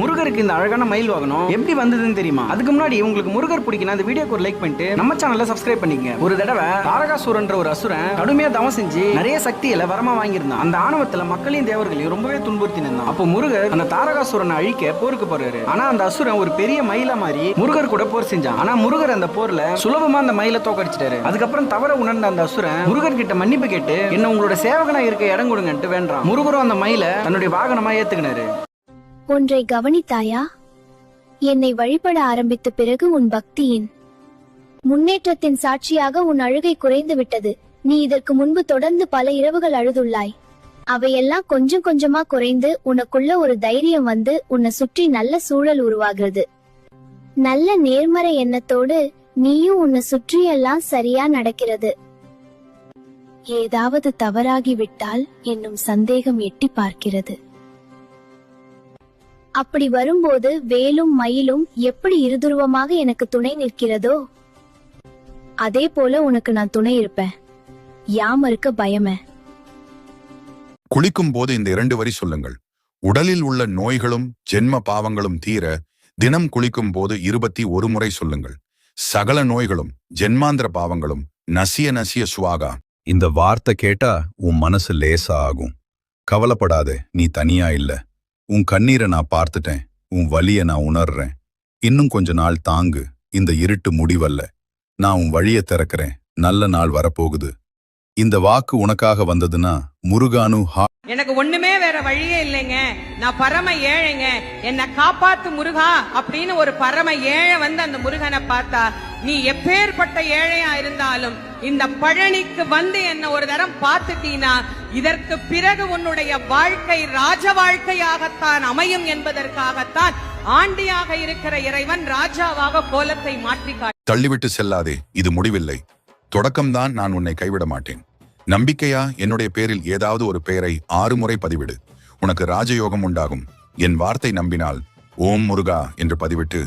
முருகருக்கு இந்த அழகான மயில் வாகனம் எப்படி வந்ததுன்னு தெரியுமா? அதுக்கு முன்னாடி உங்களுக்கு முருகர் பிடிக்குன்னா அந்த வீடியோக்கு ஒரு லைக் பண்ணிட்டு நம்ம சேனலை சப்ஸ்கிரைப் பண்ணிக்கங்க. ஒரு தடவை தாரகாசூரன்ற ஒரு அசுரன் கடுமையா தவம் செஞ்சு நிறைய சக்தியில வரமா வாங்கியிருந்தான். அந்த ஆணவத்துல மக்களையும் தேவர்களையும் ரொம்பவே துன்புறுத்தி நின்றான். அப்போ முருகர் அந்த தாரகாசூரனை அழிக்க போருக்கு போறாரு. ஆனா அந்த அசுரன் ஒரு பெரிய மயில மாதிரி முருகர் கூட போர் செஞ்சான். ஆனா முருகர் அந்த போர்ல சுலபமா அந்த மயில தோக்கடிச்சிட்டாரு. அதுக்கப்புறம் தவற உணர்ந்த அந்த அசுரன் முருகர் கிட்ட மன்னிப்பு கேட்டு என்ன உங்களோட சேவகனா இருக்க இடம் கொடுங்கன்ட்டு வேண்டாம். முருகரும் அந்த மயில தன்னுடைய வாகனமா ஏத்துக்கினாரு. ஒன்றை கவனித்தாயா? என்னை வழிபட ஆரம்பித்த பிறகு உன் பக்தியின் முன்னேற்றத்தின் சாட்சியாக உன் அழுகை குறைந்து விட்டது. நீ இதற்கு முன்பு தொடர்ந்து பல இரவுகள் அழுதுள்ளாய். அவையெல்லாம் கொஞ்சம் கொஞ்சமா குறைந்து உனக்குள்ள ஒரு தைரியம் வந்து உன்னை சுற்றி நல்ல சூழல் உருவாகிறது. நல்ல நேர்மறை எண்ணத்தோடு நீயும் உன்னை சுற்றியெல்லாம் சரியா நடக்கிறது. ஏதாவது தவறாகிவிட்டால் என்னும் சந்தேகம் எட்டி பார்க்கிறது. அப்படி வரும்போது வேலும் மயிலும் எப்படி இருதுருவமாக எனக்கு துணை நிற்கிறதோ அதே போல உனக்கு நான் துணை இருப்பேன். யாம இருக்க பயமே. குளிக்கும் போது இந்த 2 வரி சொல்லுங்கள். உடலில் உள்ள நோய்களும் ஜென்ம பாவங்களும் தீர தினம் குளிக்கும் போது 21 முறை சொல்லுங்கள். சகல நோய்களும் ஜென்மாந்திர பாவங்களும் நசிய நசிய சுவாகா. இந்த வார்த்தை கேட்டா உன் மனசு லேசா ஆகும். கவலைப்படாதே, நீ தனியா இல்ல. உன் கண்ணீரை நான் பார்த்துட்டேன். உன் வலிய நான் உணர்றேன். இன்னும் கொஞ்ச நாள் தாங்கு. இந்த இருட்டு முடிவல்ல. நான் உன் வழியை திறக்கிறேன். நல்ல நாள் வரப்போகுது. இந்த வாக்கு உனக்காக வந்ததுன்னா முருகானு எனக்கு ஒண்ணுமே வேற வழியே இல்லைங்க. நான் பரம ஏழைங்க, என்ன காப்பாத்து முருகா அப்படின்னு ஒரு பரம ஏழை வந்து அந்த முருகனை பார்த்தா, நீ எப்பேற்பட்ட ஏழையா இருந்தாலும் இந்த பழனிக்கு வந்து என்ன ஒரு தரம் பார்த்துட்டீனா இதற்கு பிறகு உன்னுடைய வாழ்க்கை ராஜ வாழ்க்கையாகத்தான் அமையும் என்பதற்காகத்தான் ஆண்டியாக இருக்கிற இறைவன் ராஜாவாக கோலத்தை மாற்றி தள்ளிவிட்டு செல்லாதே. இது முடிவில்லை, தொடக்கம்தான். நான் உன்னை கைவிட மாட்டேன். நம்பிக்கையா? என்னுடைய பேரில் ஏதாவது ஒரு பெயரை 6 முறை பதிவிடு. உனக்கு ராஜயோகம் உண்டாகும். என் வார்த்தை நம்பினால் ஓம் முருகா என்று பதிவிட்டு